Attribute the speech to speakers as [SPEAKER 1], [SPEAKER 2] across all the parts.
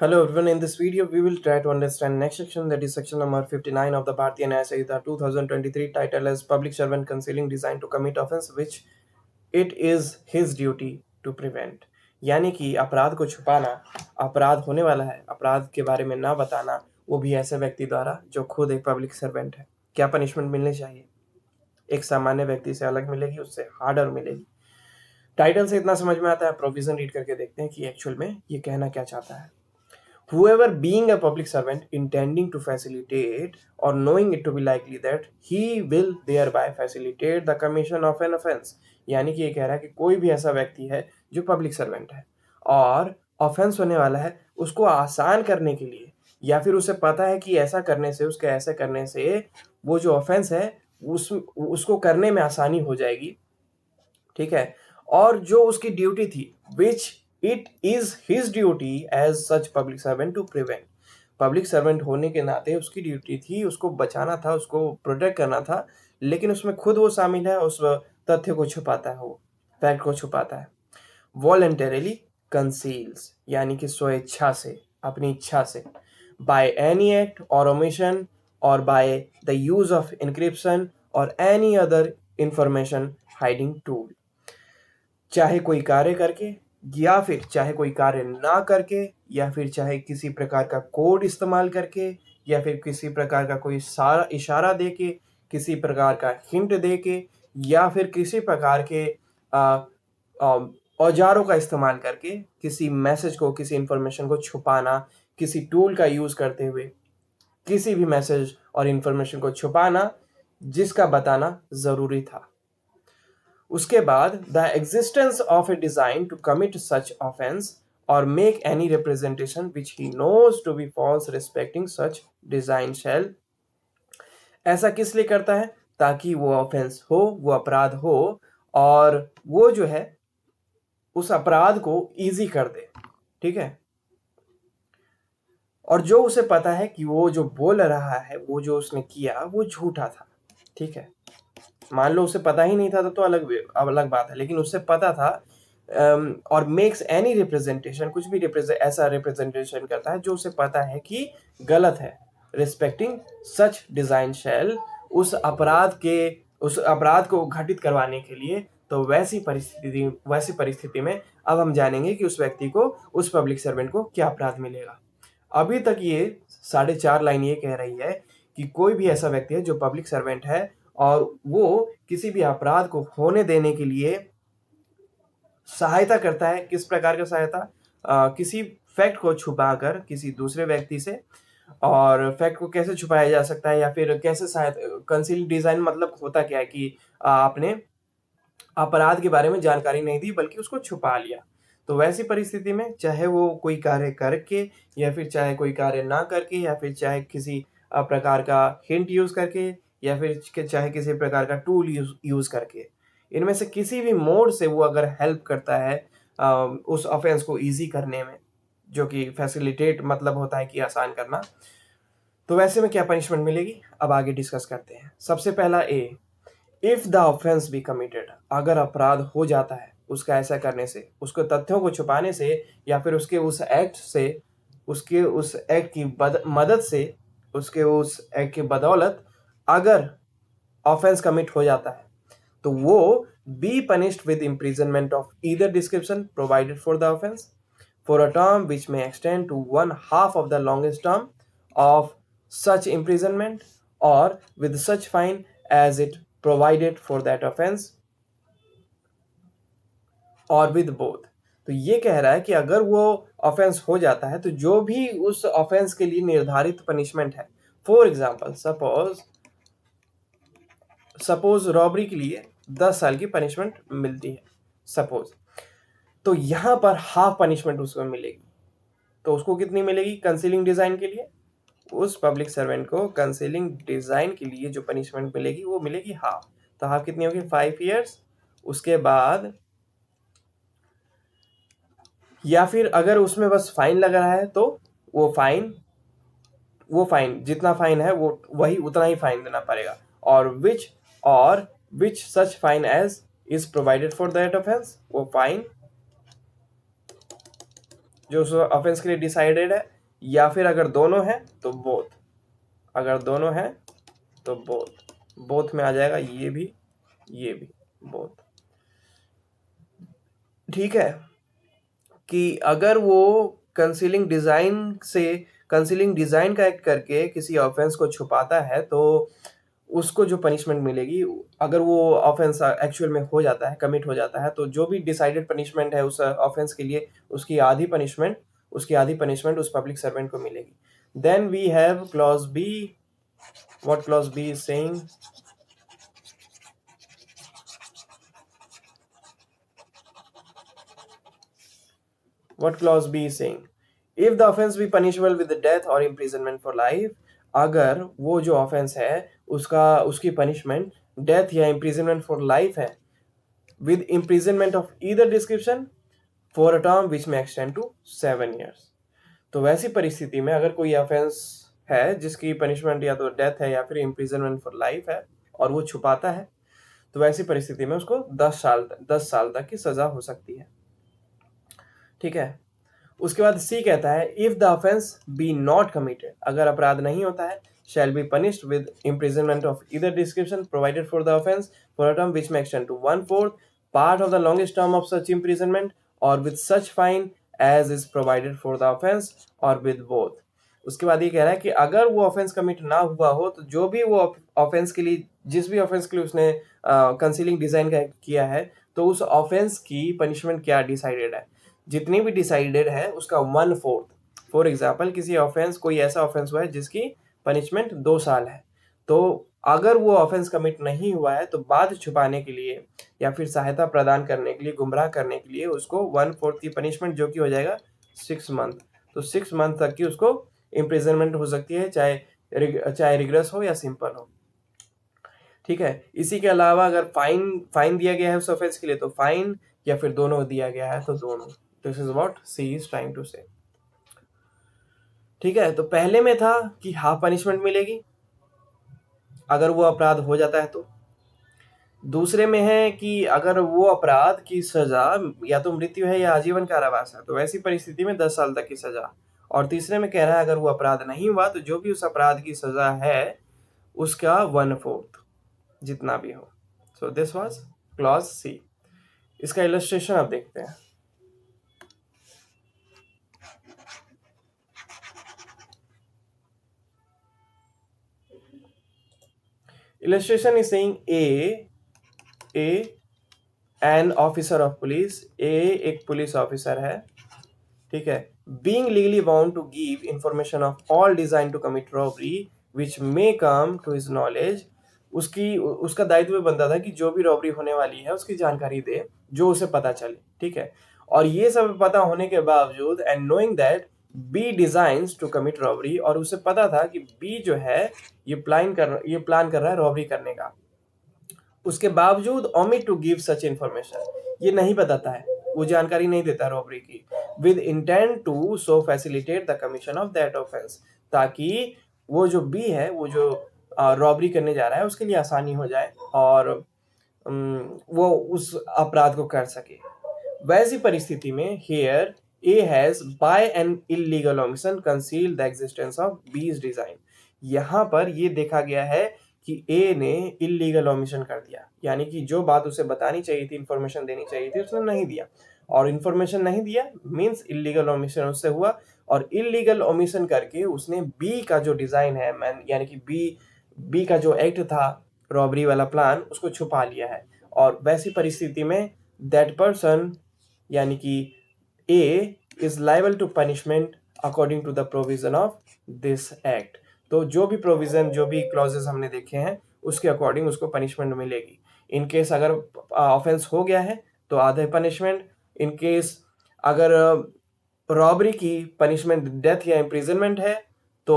[SPEAKER 1] Hello everyone, in this video we will try to understand next section, that is section number 59 of the Bharatiya Nyaya Samhita 2023, titled as Public Servant Concealing Design to Commit Offence which it is his duty to prevent। यानी कि अपराध को छुपाना, अपराध होने वाला है, अपराध के बारे में ना बताना, वो भी ऐसे व्यक्ति द्वारा जो खुद एक पब्लिक सर्वेंट है। क्या पनिशमेंट मिलनी चाहिए? एक सामान्य व्यक्ति से अलग मिलेगी, उससे हार्डर मिलेगी। टाइटल से इतना समझ में आता है, प्रोविजन रीड करके देखते हैं कि एक्चुअल में ये कहना क्या चाहता है। Whoever being a public servant intending to facilitate or knowing it to be likely that he will thereby facilitate the commission of an offense, यानी कि ये कह रहा है कि कोई भी ऐसा व्यक्ति है जो पब्लिक सर्वेंट है और ऑफेंस होने वाला है, उसको आसान करने के लिए या फिर उसे पता है कि ऐसा करने से, उसके ऐसे करने से वो जो ऑफेंस है उसको करने में आसानी हो जाएगी, ठीक है। और जो उसकी ड्यूटी थी, which it is his duty as such public servant to prevent, public servant होने के नाते उसकी ड्यूटी थी, उसको बचाना था, उसको प्रोटेक्ट करना था, लेकिन उसमें खुद वो शामिल है, उस तथ्य को छुपाता है, वो फैक्ट को छुपाता है। वॉलंटरली कंसील्स, यानी कि स्वेच्छा से, अपनी इच्छा से, बाय एनी एक्ट और ओमिशन और by the use of encryption और any other information hiding tool, चाहे कोई कार्य करके या फिर चाहे कोई कार्य ना करके या फिर चाहे किसी प्रकार का कोड इस्तेमाल करके या फिर किसी प्रकार का कोई सारा इशारा दे के, किसी प्रकार का हिंट दे के या फिर किसी प्रकार के औजारों का इस्तेमाल करके किसी मैसेज को, किसी इंफॉर्मेशन को छुपाना, किसी टूल का यूज करते हुए किसी भी मैसेज और इंफॉर्मेशन को छुपाना जिसका बताना जरूरी था। उसके बाद the existence of a design to commit such offence और make any representation which he knows to be false respecting such design shall, ऐसा किस लिए करता है? ताकि वो ऑफेंस हो, वो अपराध हो और वो जो है उस अपराध को इजी कर दे, ठीक है। और जो उसे पता है कि वो जो बोल रहा है, वो जो उसने किया वो झूठा था, ठीक है। मान लो उसे पता ही नहीं था तो अलग अलग बात है, लेकिन उसे पता था। और मेक्स एनी रिप्रेजेंटेशन, कुछ भी ऐसा रिप्रेजेंटेशन करता है जो उसे पता है कि गलत है, रिस्पेक्टिंग सच डिजाइन शैल, उस अपराध को घटित करवाने के लिए। तो वैसी परिस्थिति में अब हम जानेंगे कि उस व्यक्ति को, उस पब्लिक सर्वेंट को क्या अपराध मिलेगा। अभी तक ये 4.5 लाइन ये कह रही है कि कोई भी ऐसा व्यक्ति है जो पब्लिक सर्वेंट है और वो किसी भी अपराध को होने देने के लिए सहायता करता है। किस प्रकार का सहायता? किसी फैक्ट को छुपाकर किसी दूसरे व्यक्ति से, और फैक्ट को कैसे छुपाया जा सकता है या फिर कैसे सहायता, कंसील डिजाइन मतलब होता क्या है कि आपने अपराध के बारे में जानकारी नहीं दी बल्कि उसको छुपा लिया। तो वैसी परिस्थिति में चाहे वो कोई कार्य करके या फिर चाहे कोई कार्य ना करके या फिर चाहे किसी प्रकार का हिंट यूज करके या फिर चाहे किसी प्रकार का टूल यूज करके, इनमें से किसी भी मोड से वो अगर हेल्प करता है उस ऑफेंस को इजी करने में, जो कि फैसिलिटेट मतलब होता है कि आसान करना, तो वैसे में क्या पनिशमेंट मिलेगी अब आगे डिस्कस करते हैं। सबसे पहला A, if the offence be committed, अगर अपराध हो जाता है उसका ऐसा करने से, उसको तथ्यों को छुपाने से या फिर उसके उस एक्ट से, उसके उस एक्ट की मदद से, उसके उस एक्ट की बदौलत अगर ऑफेंस कमिट हो जाता है तो वो be punished with imprisonment of either description provided for the offense for a term which may extend to 1/2 of the longest term of such imprisonment or with such fine as it provided for that offense or with both। तो ये कह रहा है कि अगर वो offence हो जाता है तो जो भी उस ऑफेंस के लिए निर्धारित पनिशमेंट है, फॉर एग्जाम्पल सपोज रॉबरी के लिए 10 साल की पनिशमेंट मिलती है सपोज, तो यहां पर हाफ पनिशमेंट उसको मिलेगी। तो उसको कितनी मिलेगी कंसीलिंग डिजाइन के लिए? उस पब्लिक सर्वेंट को कंसीलिंग डिजाइन के लिए जो पनिशमेंट मिलेगी वो मिलेगी हाफ। तो हाफ कितनी होगी? 5 ईयर्स। उसके बाद या फिर अगर उसमें बस फाइन लग रहा है तो वो फाइन जितना फाइन है वो वही उतना ही फाइन देना पड़ेगा। और which such fine as is provided for that offence, वो फाइन जो उस ऑफेंस के लिए डिसाइडेड है, या फिर अगर दोनों हैं तो बोथ, अगर दोनों हैं तो बोथ, बोथ में आ जाएगा ये भी बोथ। ठीक है, कि अगर वो कंसीलिंग डिजाइन का एक्ट करके किसी ऑफेंस को छुपाता है तो उसको जो पनिशमेंट मिलेगी, अगर वो ऑफेंस एक्चुअल में हो जाता है, कमिट हो जाता है, तो जो भी डिसाइडेड पनिशमेंट है उस ऑफेंस के लिए, उसकी आधी पनिशमेंट उस पब्लिक सर्वेंट को मिलेगी। Then we have clause B. What clause B is saying? What clause B is saying? If the offense be punishable with the death or imprisonment for life, अगर वो जो ऑफेंस है उसकी punishment death या imprisonment for life है, with imprisonment of either description for a term which may extend to 7 years, तो वैसी परिस्थिति में अगर कोई ऑफेंस है जिसकी पनिशमेंट या तो डेथ है या फिर imprisonment for life है और वो छुपाता है, तो वैसी परिस्थिति में उसको 10 साल तक की सजा हो सकती है। ठीक है, उसके बाद सी कहता है if the offence be not committed, अगर अपराध नहीं होता है, shall be punished with imprisonment of either description provided for the offense for a term which may extend to 1/4 part of the longest term of such imprisonment or with such fine as is provided for the offense or with both। उसके बाद ये कह रहा है कि अगर वो offence commit ना हुआ हो तो जो भी वो ऑफेंस के लिए, जिस भी ऑफेंस के लिए उसने कंसीलिंग डिजाइन का किया है, तो उस ऑफेंस की पनिशमेंट क्या डिसाइडेड है, जितनी भी डिसाइडेड है उसका 1/4। फॉर एग्जाम्पल किसी ऑफेंस, कोई ऐसा ऑफेंस हुआ है जिसकी पनिशमेंट 2 साल है, तो अगर वो ऑफेंस कमिट नहीं हुआ है तो बात छुपाने के लिए या फिर सहायता प्रदान करने के लिए, गुमराह करने के लिए उसको 1/4 की पनिशमेंट, जो कि हो जाएगा 6 मंथ, तो 6 मंथ तक की उसको इम्प्रिजनमेंट हो सकती है, चाहे रिग्रेस हो या सिंपल हो। ठीक है, इसी के अलावा अगर फाइन दिया गया है उस ऑफेंस के लिए तो फाइन, या फिर दोनों दिया गया है तो दोनों। This is what C is trying to say. ठीक है, तो पहले में था कि हाफ पनिशमेंट मिलेगी अगर वो अपराध हो जाता है तो, दूसरे में है कि अगर वो अपराध की सजा या तो मृत्यु है या आजीवन कारावास है, तो वैसी परिस्थिति में 10 साल तक की सजा, और तीसरे में कह रहा है अगर वो अपराध नहीं हुआ तो जो भी उस अपराध की सजा है उसका 1/4 जितना भी हो। So this was clause C. इसका इलस्ट्रेशन अब देखते हैं। Illustration is saying an officer of police, एक पुलिस ऑफिसर है, ठीक है, being legally bound to give information of all designed to commit robbery which may come to his knowledge, उसका दायित्व बनता था कि जो भी रॉबरी होने वाली है उसकी जानकारी दे जो उसे पता चले। ठीक है, और ये सब पता होने के बावजूद, and knowing that B designs to commit robbery, और उसे पता था कि बी जो है ये प्लान कर रहा है रॉबरी करने का, उसके बावजूद omit to give such information, ये नहीं बताता है, वो जानकारी नहीं देता रॉबरी की, with intent to so facilitate the commission of that offence, ताकि वो जो बी है, वो जो रॉबरी करने जा रहा है उसके लिए आसानी हो जाए और वो उस अपराध को कर सके। वैसी परिस्थिति में here A has by an illegal omission conceal the existence of B's design, यहाँ पर ये देखा गया है कि ए ने इलीगल ओमिशन कर दिया, यानी कि जो बात उसे बतानी चाहिए थी, इंफॉर्मेशन देनी चाहिए थी, उसने नहीं दिया, और इंफॉर्मेशन नहीं दिया मींस इलीगल ओमिशन उससे हुआ, और इलीगल ओमिशन करके उसने बी का जो डिजाइन है, यानी कि बी का जो एक्ट था रॉबरी वाला प्लान, उसको छुपा लिया है। और वैसी परिस्थिति में दैट पर्सन, यानी कि A, is liable to punishment according to the provision of this act, तो जो भी प्रोविजन, जो भी क्लॉजेस हमने देखे हैं उसके अकॉर्डिंग उसको पनिशमेंट मिलेगी। इन केस अगर ऑफेंस हो गया है तो आधे पनिशमेंट, इन केस अगर रॉबरी की पनिशमेंट डेथ या इम्प्रिजनमेंट है तो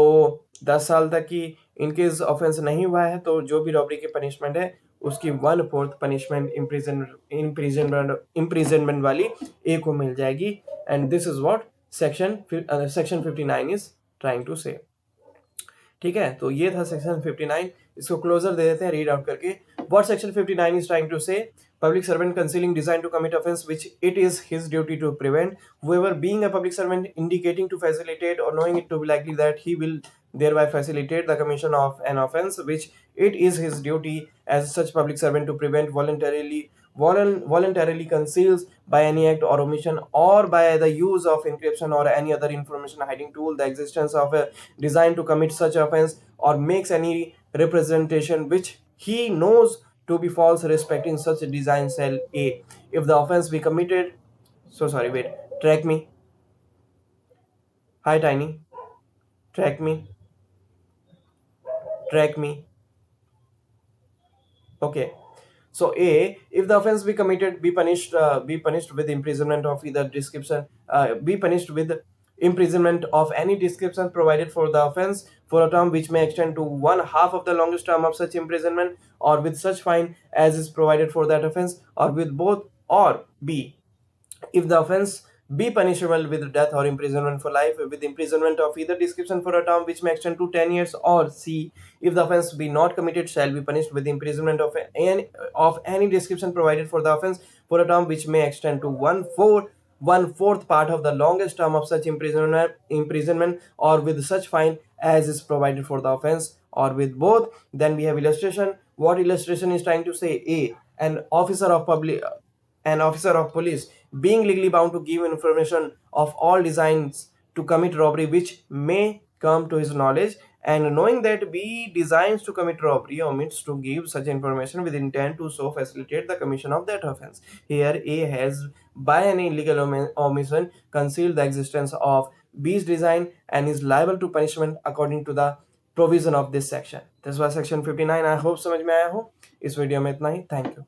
[SPEAKER 1] 10 साल तक की, इन केस ऑफेंस नहीं हुआ है तो जो भी रॉबरी की पनिशमेंट है उसकी 1/4 पनिशमेंट इम्प्रिजनमेंट वाली ए को मिल जाएगी। And this is what section 59 is trying to say. ठीक है, तो ये था सेक्शन 59, इसको क्लोजर दे देते हैं रीड आउट करके। What section 59 is trying to say? Public servant concealing design to commit offense which it is his duty to prevent. Whoever being a public servant indicating to facilitate or knowing it to be likely that he will thereby facilitate the commission of an offense which it is his duty as such public servant to prevent voluntarily conceals by any act or omission or by the use of encryption or any other information hiding tool the existence of a design to commit such offense or makes any representation which he knows to be false respecting such a design cell A. If the offense be committed, track me. Hi Tiny, track me, track me. Okay. So A, if the offense be committed, be punished with imprisonment of either description, be punished with imprisonment of any description provided for the offense for a term which may extend to one half of the longest term of such imprisonment, or with such fine as is provided for that offense, or with both, or B, if the offense be punishable with death or imprisonment for life with imprisonment of either description for a term which may extend to 10 years, or C, if the offense be not committed shall be punished with imprisonment of any description provided for the offense for a term which may extend to one fourth part of the longest term of such imprisonment or with such fine as is provided for the offense, or with both. Then we have illustration. What illustration is trying to say? A, an officer of police being legally bound to give information of all designs to commit robbery which may come to his knowledge, and knowing that B designs to commit robbery omits to give such information with intent to so facilitate the commission of that offense. Here A has by an illegal omission concealed the existence of B's design and is liable to punishment according to the provision of this section. This was section 59. I hope समझ में आया हो. इस video में इतना ही. Thank you.